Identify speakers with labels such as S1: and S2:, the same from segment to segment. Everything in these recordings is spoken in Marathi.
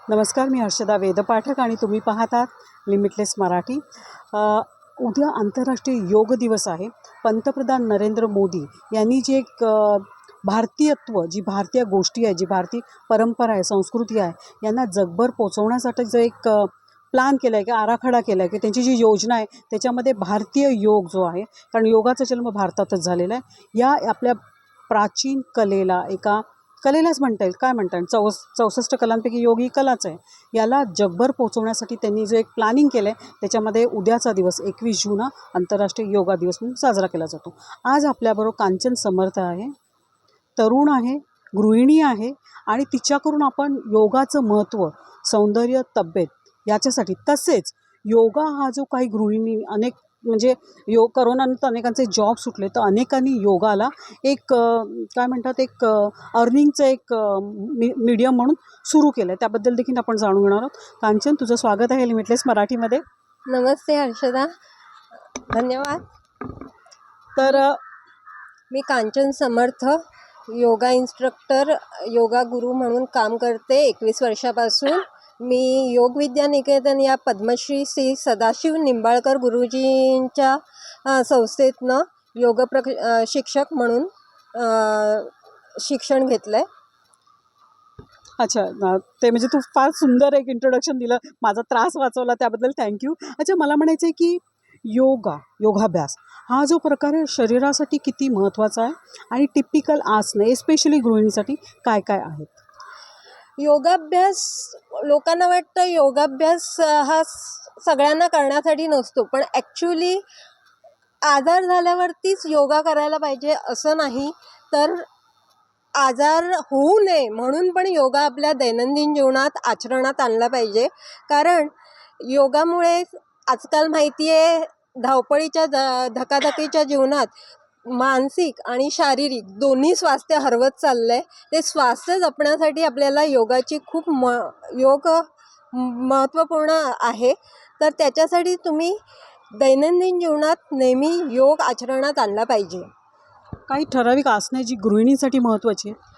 S1: नमस्कार, मी हर्षदा वेदपाठक आणि तुम्ही पाहतात लिमिटलेस मराठी. उद्या आंतरराष्ट्रीय योग दिवस आहे. पंतप्रधान नरेंद्र मोदी यांनी जे एक भारतीयत्व, जी भारतीय गोष्टी आहे, जी भारतीय परंपरा आहे, संस्कृती आहे, यांना जगभर पोचवण्यासाठी जो एक प्लॅन केला आहे, की आराखडा केला आहे, की त्यांची जी योजना आहे त्याच्यामध्ये भारतीय योग जो आहे, कारण योगाचा जन्म भारतातच झालेला आहे. या आपल्या प्राचीन कलेलाच म्हणता येईल, काय म्हणता येईल, 64 कलांपैकी योग ही कलाच आहे. याला जगभर पोचवण्यासाठी त्यांनी जो एक प्लॅनिंग केलं आहे, त्याच्यामध्ये उद्याचा दिवस 21 जून हा आंतरराष्ट्रीय योगा दिवस म्हणून साजरा केला जातो. आज आपल्याबरोबर कांचन समर्थ आहे, तरुण आहे, गृहिणी आहे आणि तिच्याकडून आपण योगाचं महत्त्व, सौंदर्य, तब्येत याच्यासाठी, तसेच योगा हा जो काही गृहिणी अनेक म्हणजे करोनानंतर अनेकांचे जॉब सुटले, तर अनेकांनी योगाला एक काय म्हणतात, एक अर्निंगचं एक मीडियम म्हणून सुरू केलं आहे. त्याबद्दल देखील आपण जाणून घेणार आहोत. कांचन, तुझं स्वागत आहे लिमिटलेस मराठीमध्ये.
S2: नमस्ते हर्षदा, धन्यवाद.
S1: तर
S2: मी कांचन समर्थ, योगा इन्स्ट्रक्टर, योगा गुरु म्हणून काम करते 21 वर्षापासून. मी योग विद्या निकेतन या पद्मश्री श्री सदाशिव निंबाळकर गुरुजींच्या संस्थेतनं शिक्षक म्हणून शिक्षण घेतलं आहे.
S1: अच्छा, ते म्हणजे तू फार सुंदर एक इंट्रोडक्शन दिलं, माझा त्रास वाचवला, त्याबद्दल थँक्यू. अच्छा, मला म्हणायचं आहे की योगाभ्यास हा जो प्रकार आहे शरीरासाठी किती महत्त्वाचा आहे आणि टिपिकल आसनं एस्पेशली गृहिणीसाठी काय काय आहेत?
S2: योगाभ्यास, लोकांना वाटतं योगाभ्यास हा सगळ्यांना करण्यासाठी नसतो, पण ॲक्च्युली आजार झाल्यावरतीच योगा करायला पाहिजे असं नाही. तर आजार होऊ नये म्हणून पण योगा आपल्या दैनंदिन जीवनात आचरणात आणला पाहिजे. कारण योगामुळे आजकाल माहिती आहे, धावपळीच्या धकाधकीच्या जीवनात मानसिक आणि शारीरिक दोन्ही स्वास्थ्य हरवत चाललं आहे. ते स्वास्थ्य जपण्यासाठी आपल्याला योगाची खूप योग महत्त्वपूर्ण आहे. तर त्याच्यासाठी तुम्ही दैनंदिन जीवनात नेहमी योग आचरणात आणला पाहिजे.
S1: काही ठराविक आसने जी गृहिणींसाठी महत्त्वाची आहे?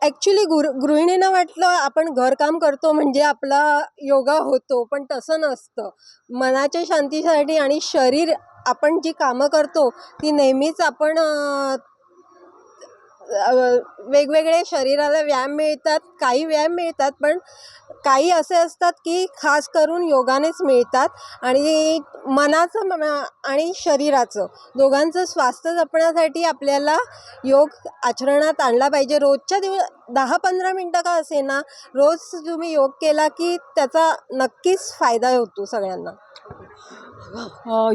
S2: ॲक्च्युली गृहिणींना वाटलं आपण घरकाम करतो म्हणजे आपला योगा होतो, पण तसं नसतं. मनाच्या शांतीसाठी आणि शरीर, आपण जी कामं करतो ती नेहमीच आपण वेगवेगळे शरीराला व्यायाम मिळतात, काही व्यायाम मिळतात, पण काही असे असतात की खास करून योगानेच मिळतात. आणि मनाचं आणि शरीराचं दोघांचं स्वास्थ्य जपण्यासाठी आपल्याला योग आचरणात आणला पाहिजे. रोजच्या 10-15 मिनटं का असेना, रोज तुम्ही योग केला की त्याचा नक्कीच फायदा होतो सगळ्यांना.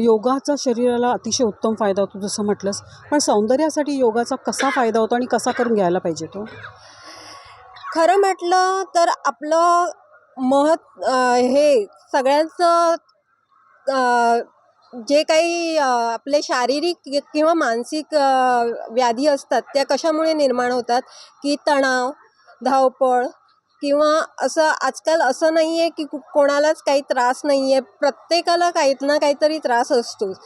S1: योगाचा शरीराला अतिशय उत्तम फायदा होतो जसं म्हटलंस, पण सौंदर्यासाठी योगाचा कसा फायदा होतो आणि कसा करून घ्यायला पाहिजे तो?
S2: खरं म्हटलं तर आपलं हे सगळ्यांचं जे काही आपले शारीरिक किंवा मानसिक व्याधी असतात त्या कशामुळे निर्माण होतात, की तणाव, धावपळ, किंवा असं आजकाल असं नाही आहे की कोणालाच काही त्रास नाही आहे, प्रत्येकाला काही ना काहीतरी त्रास असतोच.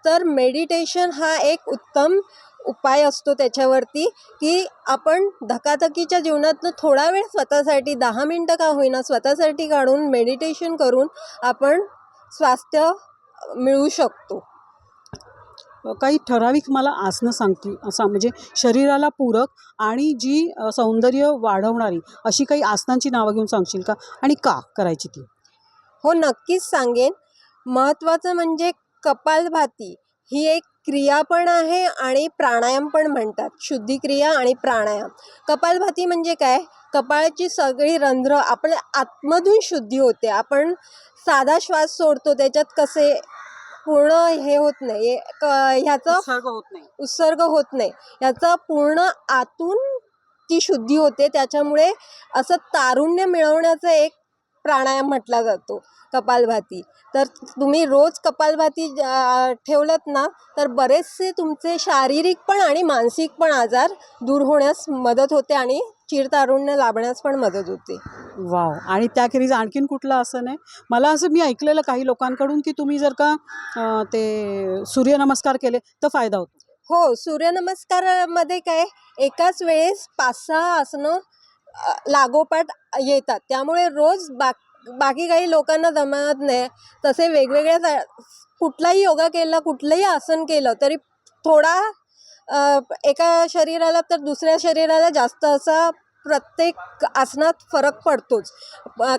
S2: तर मेडिटेशन हा एक उत्तम उपाय असतो त्याच्यावरती, की आपण धकाधकीच्या जीवनातनं थोडा वेळ स्वतःसाठी 10 मिनटं का होईना स्वतःसाठी काढून मेडिटेशन करून आपण स्वास्थ्य मिळवू शकतो.
S1: काही ठराविक मला आसनं म्हणजे शरीराला पूरक आणि जी सौंदर्य वाढवणारी अशी काही आसनांची नावं घेऊन सांगशील का, आणि का करायची ती?
S2: हो, नक्कीच सांगेन. महत्त्वाचं म्हणजे कपालभाती ही एक क्रिया पण आहे आणि प्राणायाम पण म्हणतात, शुद्धिक्रिया आणि प्राणायाम. कपालभाती म्हणजे काय? कपाळाची सगळी रंध्र आपल्या आतमधून शुद्धी होते. आपण साधा श्वास सोडतो त्याच्यात कसे पूर्ण हे होत नाही, ह्याचं उत्सर्ग होत नाही, ह्याचं पूर्ण आतून ती शुद्धी होते. त्याच्यामुळे असं तारुण्य मिळवण्याचं एक प्राणायाम म्हटला जातो कपालभाती. तर तुम्ही रोज कपालभाती ठेवलत ना, तर बरेचसे तुमचे शारीरिक पण आणि मानसिक पण आजार दूर होण्यास मदत होते आणि चिरतारुण्य लाभण्यास पण मदत होते.
S1: वाव. आणि त्याखेरीज आणखीन कुठलं आसन आहे? मला असं मी ऐकलेलं काही लोकांकडून की तुम्ही जर का ते सूर्यनमस्कार केले तर फायदा होतो.
S2: हो, सूर्यनमस्कारामध्ये काय, एकाच वेळेस 5-6 आसनं लागोपाठ येतात, त्यामुळे रोज बाकी काही लोकांना जमत नाही. तसे वेगवेगळ्या कुठलाही योगा केला, कुठलंही आसन केलं तरी थोडा एका शरीराला तर दुसऱ्या शरीराला जास्त असा प्रत्येक आसनात फरक पडतोच.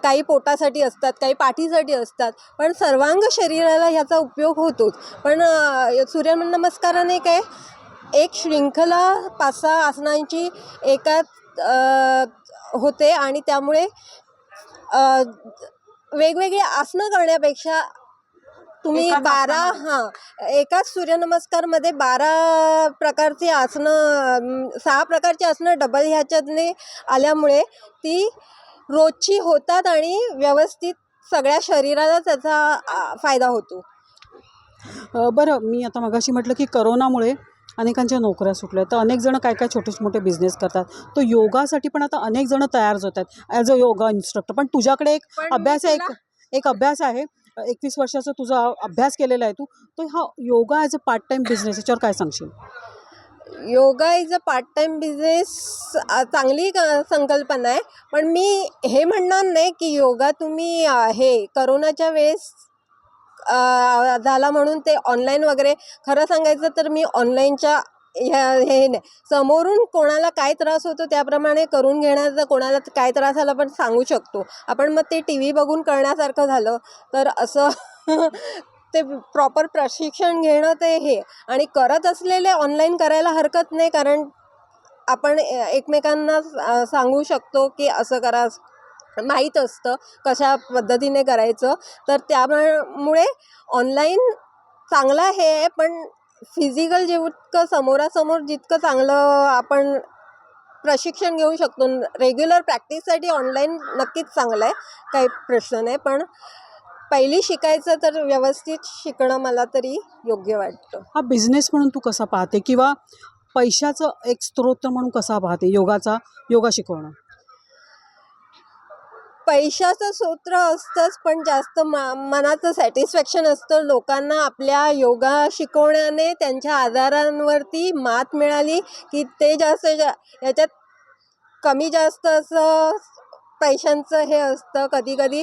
S2: काही पोटासाठी असतात, काही पाठीसाठी असतात, पण सर्वांग शरीराला ह्याचा उपयोग होतोच. पण सूर्यनमस्काराने काय एक शृंखला 5-6 आसनांची एकात होते आणि त्यामुळे वेगवेगळी आसनं करण्यापेक्षा तुम्ही
S1: एकाच
S2: 12 एकाच सूर्यनमस्कारमध्ये 12 प्रकारची आसनं 6 प्रकारची आसनं डबल ह्याच्यातले आल्यामुळे ती रोजची होतात आणि व्यवस्थित सगळ्या शरीराला त्याचा फायदा होतो.
S1: बरं, मी आता मगाशी म्हटलं की करोनामुळे अनेकांच्या नोकऱ्या सुटल्या, तर अनेक जण काय काय छोटे मोठे बिझनेस करतात. तो योगासाठी पण आता अनेक जण तयार होत आहेत ॲज अ योगा इन्स्ट्रक्टर. पण तुझ्याकडे एक
S2: पण मी
S1: अभ्यास आहे, एक अभ्यास आहे. 21 वर्षाचा तुझा अभ्यास केलेला आहे तू. तर हा yoga as a part time business याच्यावर काय सांगशील?
S2: Yoga is a part time business चांगली संकल्पना आहे. पण मी हे म्हणणार नाही की योगा तुम्ही हे करोनाच्या वेळेस झाला म्हणून ते ऑनलाईन वगैरे. खरं सांगायचं तर मी ऑनलाईनच्या हे नाही, समोरून कोणाला काय त्रास होतो त्याप्रमाणे करून घेण्याचा, कोणाला काय त्रास झाला पण सांगू शकतो आपण. मग ते टी व्ही बघून करण्यासारखं झालं तर असं ते प्रॉपर प्रशिक्षण घेणं ते हे. आणि करत असलेले ऑनलाईन करायला हरकत नाही, कारण आपण एकमेकांना सांगू शकतो की असं करा, माहीत असतं कशा पद्धतीने करायचं. तर त्यामुळे ऑनलाईन चांगलं हे आहे, पण फिजिकल जितकं समोरासमोर जितकं चांगलं आपण प्रशिक्षण घेऊ शकतो रेग्युलर प्रॅक्टिससाठी ऑनलाईन नक्कीच चांगलं आहे, काही प्रश्न नाही. पण पहिली शिकायचं तर व्यवस्थित शिकणं मला तरी योग्य वाटतं.
S1: हा बिझनेस म्हणून तू कसा पाहते, किंवा पैशाचं एक स्रोत म्हणून कसा पाहते योगा शिकवणं?
S2: पैशाचं सूत्र असतंच, पण जास्त मनाचं सॅटिस्फॅक्शन असतं. लोकांना आपल्या योगा शिकवण्याने त्यांच्या आजारांवरती मात मिळाली की ते जास्त याच्यात कमी जास्त असं पैशांचं हे असतं. कधी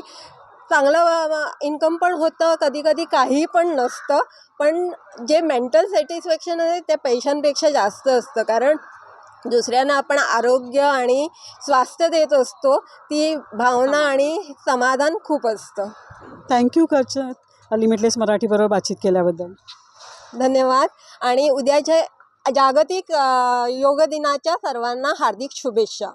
S2: चांगलं इन्कम पण होतं, कधी काही पण नसतं. पण जे मेंटल सॅटिस्फॅक्शन आहे ते पैशांपेक्षा जास्त असतं, कारण दुसऱ्यांना आपण आरोग्य आणि स्वास्थ्य देत असतो. ती भावना आणि समाधान खूप असतं.
S1: थँक्यू लिमिटलेस मराठीबरोबर बातचीत केल्याबद्दल.
S2: धन्यवाद. आणि उद्याच्या जागतिक योग दिनाच्या सर्वांना हार्दिक शुभेच्छा.